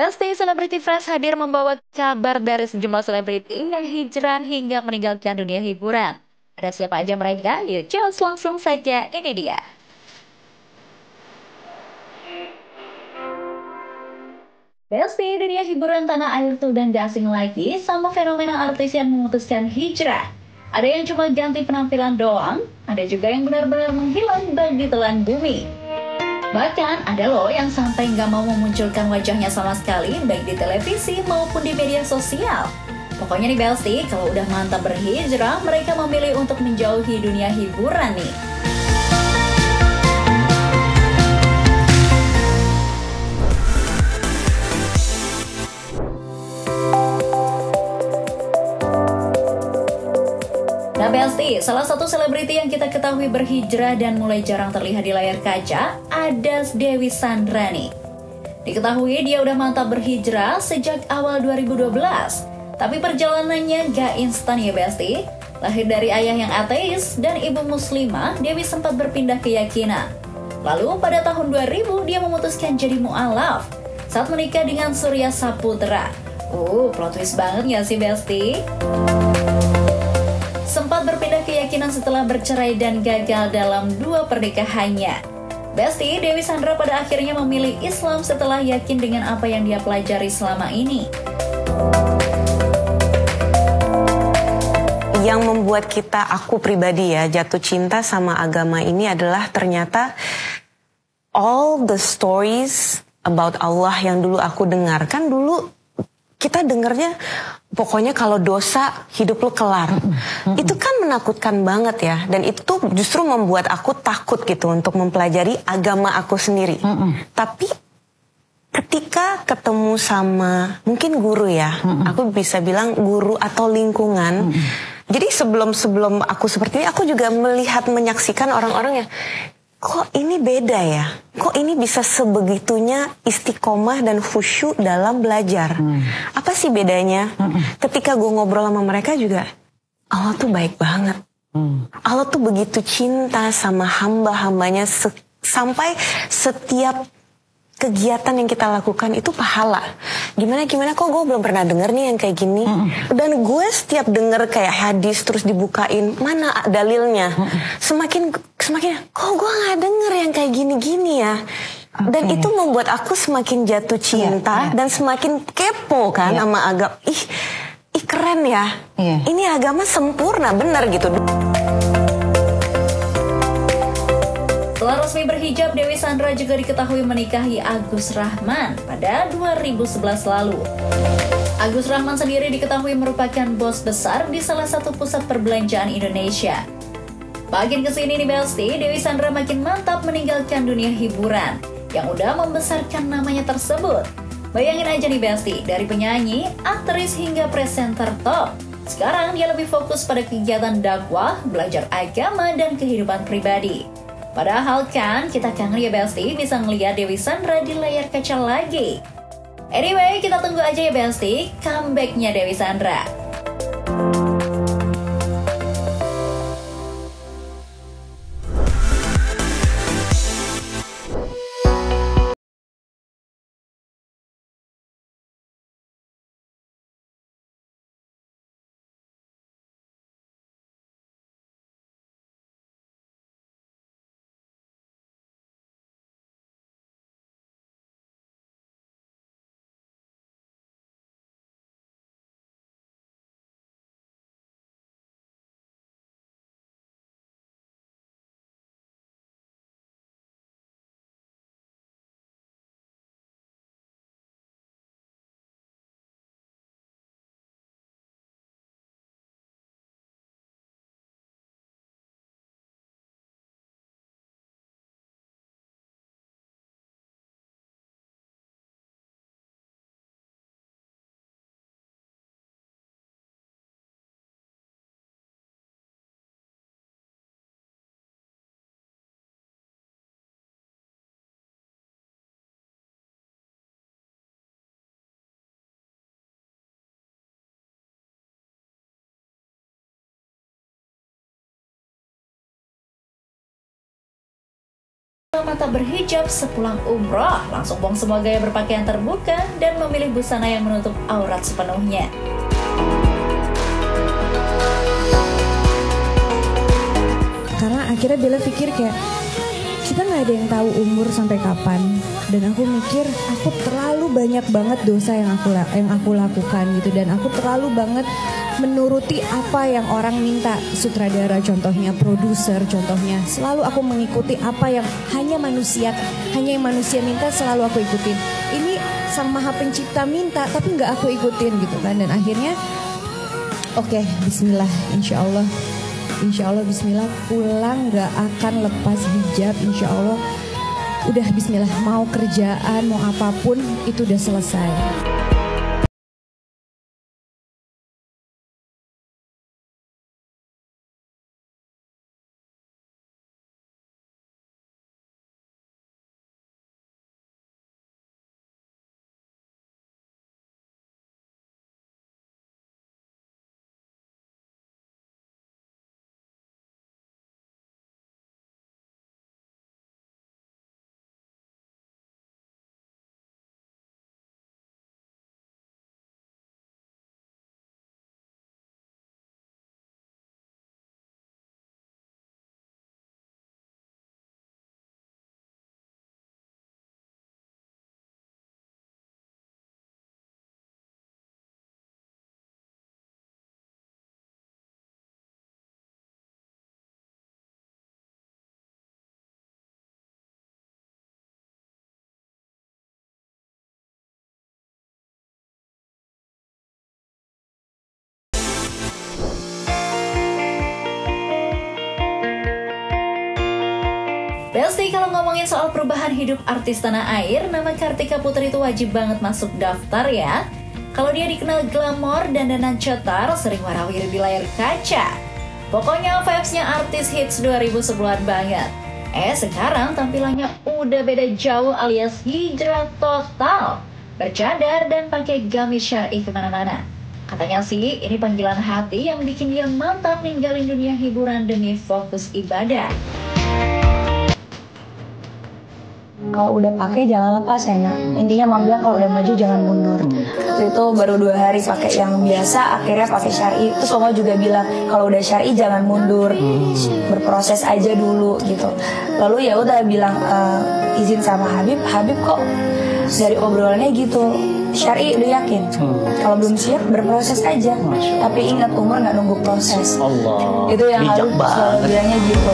Besti Celebrity Friends hadir membawa kabar dari sejumlah selebriti yang hijrah hingga meninggalkan dunia hiburan. Ada siapa aja mereka? Yuk cus langsung saja, ini dia. Besti, dunia hiburan tanah air tuh dan gak asing lagi sama fenomena artis yang memutuskan hijrah. Ada yang cuma ganti penampilan doang, ada juga yang benar-benar menghilang bagi telan bumi. Bahkan ada loh yang sampai nggak mau memunculkan wajahnya sama sekali baik di televisi maupun di media sosial. Pokoknya nih Belsti, kalau udah mantap berhijrah, mereka memilih untuk menjauhi dunia hiburan nih. Nah Belsti, salah satu selebriti yang kita ketahui berhijrah dan mulai jarang terlihat di layar kaca ada Dewi Sandra nih. Diketahui dia udah mantap berhijrah sejak awal 2012. Tapi perjalanannya gak instan ya Besti. Lahir dari ayah yang ateis dan ibu muslimah, Dewi sempat berpindah keyakinan. Lalu pada tahun 2000 dia memutuskan jadi mu'alaf saat menikah dengan Surya Saputra. Plot twist banget gak sih Besti? Sempat berpindah keyakinan setelah bercerai dan gagal dalam 2 pernikahannya. Besti, Dewi Sandra pada akhirnya memilih Islam setelah yakin dengan apa yang dia pelajari selama ini. Yang membuat aku pribadi ya, jatuh cinta sama agama ini adalah ternyata all the stories about Allah yang dulu aku dengar. Kan dulu kita dengarnya pokoknya kalau dosa hidup lu kelar. Itu kan menakutkan banget ya. Dan itu justru membuat aku takut gitu untuk mempelajari agama aku sendiri. Tapi ketika ketemu sama mungkin guru ya, aku bisa bilang guru atau lingkungan. Jadi sebelum aku seperti ini, aku juga menyaksikan orang-orang yang kok ini beda ya? Kok ini bisa sebegitunya istiqomah dan khusyuk dalam belajar? Apa sih bedanya? Ketika gue ngobrol sama mereka juga, Allah tuh baik banget. Allah tuh begitu cinta sama hamba-hambanya sampai setiap kegiatan yang kita lakukan itu pahala. Gimana kok gue belum pernah denger nih yang kayak gini. Dan gue setiap denger kayak hadis terus dibukain, mana dalilnya. Semakin kok gue gak denger yang kayak gini-gini ya. Dan itu membuat aku semakin jatuh cinta dan semakin kepo kan sama agama. Ih keren ya. Ini agama sempurna bener gitu. Setelah resmi berhijab, Dewi Sandra juga diketahui menikahi Agus Rahman pada 2011 lalu. Agus Rahman sendiri diketahui merupakan bos besar di salah satu pusat perbelanjaan Indonesia. Makin kesini nih Belsti, Dewi Sandra makin mantap meninggalkan dunia hiburan yang udah membesarkan namanya tersebut. Bayangin aja nih Belsti, dari penyanyi, aktris hingga presenter top. Sekarang dia lebih fokus pada kegiatan dakwah, belajar agama, dan kehidupan pribadi. Padahal kan kita kangen ya Belsti bisa ngeliat Dewi Sandra di layar kaca lagi. Anyway, kita tunggu aja ya Belsti comeback-nya Dewi Sandra. Rahman tak berhijab sepulang umroh, langsung buang semua gaya berpakaian terbuka dan memilih busana yang menutup aurat sepenuhnya. Karena akhirnya Bella pikir kayak, kita nggak ada yang tahu umur sampai kapan, dan aku mikir aku terlalu banyak banget dosa yang aku lakukan gitu, dan aku terlalu banget menuruti apa yang orang minta, sutradara contohnya, produser contohnya, selalu aku mengikuti apa yang hanya yang manusia minta, selalu aku ikutin. Ini Sang Maha Pencipta minta tapi nggak aku ikutin gitu kan, dan akhirnya oke, Bismillah, Insya Allah Bismillah, pulang gak akan lepas hijab, Insya Allah. Udah Bismillah, mau kerjaan, mau apapun, itu udah selesai. Besti, kalau ngomongin soal perubahan hidup artis tanah air, nama Kartika Putri itu wajib banget masuk daftar ya. Kalau dia dikenal glamor dan dandan cetar, sering warawiri di layar kaca. Pokoknya vibes-nya artis hits 2010-an banget. Sekarang tampilannya udah beda jauh alias hijrah total. Bercadar dan pakai gamis syar'i kemana-mana. Katanya sih, ini panggilan hati yang bikin dia mantap ninggalin dunia hiburan demi fokus ibadah. Kalau udah pakai jangan lepas ya nak. Intinya mama bilang kalau udah maju jangan mundur. Waktu itu baru 2 hari pakai yang biasa, akhirnya pakai syar'i. Terus mama juga bilang kalau udah syar'i jangan mundur, berproses aja dulu gitu. Lalu ya udah bilang izin sama Habib kok dari obrolannya gitu. Syar'i udah yakin. Kalau belum siap berproses aja. Tapi ingat umur nggak nunggu proses. Allah. Itu yang Habib selalu bilangnya gitu.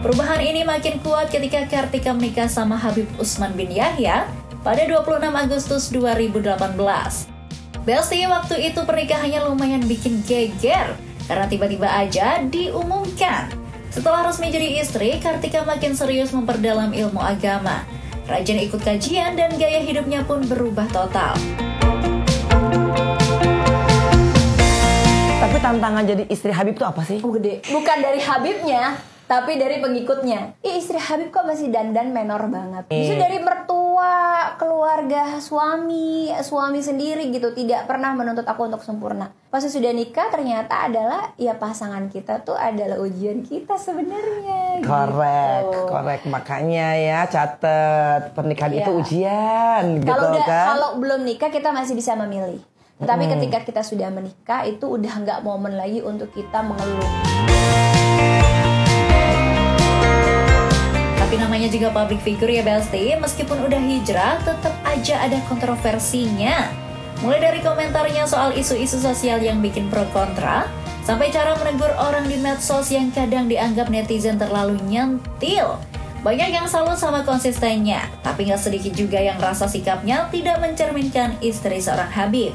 Perubahan ini makin kuat ketika Kartika menikah sama Habib Usman bin Yahya pada 26 Agustus 2018. Besti, waktu itu pernikahannya lumayan bikin geger karena tiba-tiba aja diumumkan. Setelah resmi jadi istri, Kartika makin serius memperdalam ilmu agama. Rajin ikut kajian dan gaya hidupnya pun berubah total. Tapi tantangan jadi istri Habib itu apa sih? Gede. Bukan dari Habibnya, tapi dari pengikutnya. Istri Habib kok masih dandan menor banget. Justru dari mertua, keluarga, suami sendiri gitu tidak pernah menuntut aku untuk sempurna. Pas sudah nikah ternyata adalah ya pasangan kita tuh adalah ujian kita sebenarnya. Korek. Makanya ya catet pernikahan itu ujian gitu kan. Kalau belum nikah kita masih bisa memilih. Tapi ketika kita sudah menikah itu udah nggak momen lagi untuk kita mengeluh. Tapi namanya juga public figure ya Besti, meskipun udah hijrah tetap aja ada kontroversinya. Mulai dari komentarnya soal isu-isu sosial yang bikin pro kontra, sampai cara menegur orang di medsos yang kadang dianggap netizen terlalu nyentil. Banyak yang salut sama konsistennya, tapi gak sedikit juga yang rasa sikapnya tidak mencerminkan istri seorang Habib.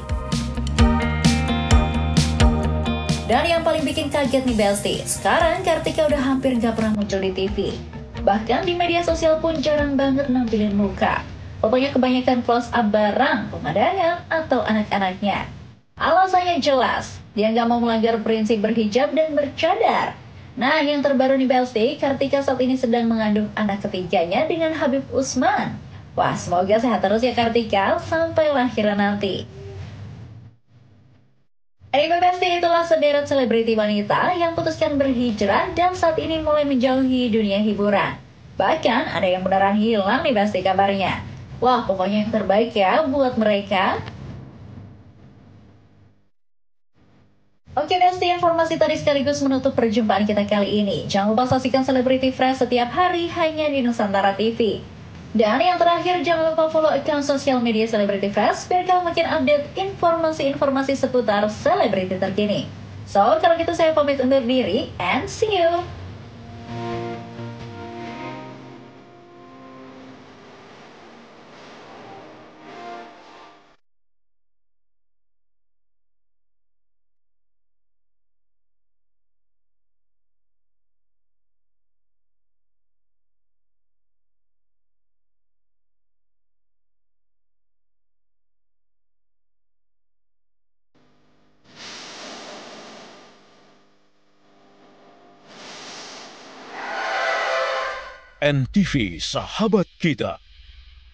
Dan yang paling bikin kaget nih Besti, sekarang Kartika udah hampir gak pernah muncul di TV. Bahkan di media sosial pun jarang banget nampilin muka. Fotonya kebanyakan close up barang, pemandangan, atau anak-anaknya. Alasannya jelas, dia nggak mau melanggar prinsip berhijab dan bercadar. Nah, yang terbaru nih Besti, Kartika saat ini sedang mengandung anak ketiganya dengan Habib Usman. Wah, semoga sehat terus ya Kartika sampai lahiran nanti. Anyway, pasti itulah sederet selebriti wanita yang putuskan berhijrah dan saat ini mulai menjauhi dunia hiburan. Bahkan ada yang beneran hilang nih pasti kabarnya. Wah, pokoknya yang terbaik ya buat mereka. Oke, Besti, informasi tadi sekaligus menutup perjumpaan kita kali ini. Jangan lupa saksikan Celebrity Fresh setiap hari hanya di Nusantara TV. Dan yang terakhir, jangan lupa follow akun sosial media Celebrity Fresh biar kalian makin update informasi-informasi seputar selebriti terkini. So, kalau gitu saya pamit undur diri and see you! NTV Sahabat Kita.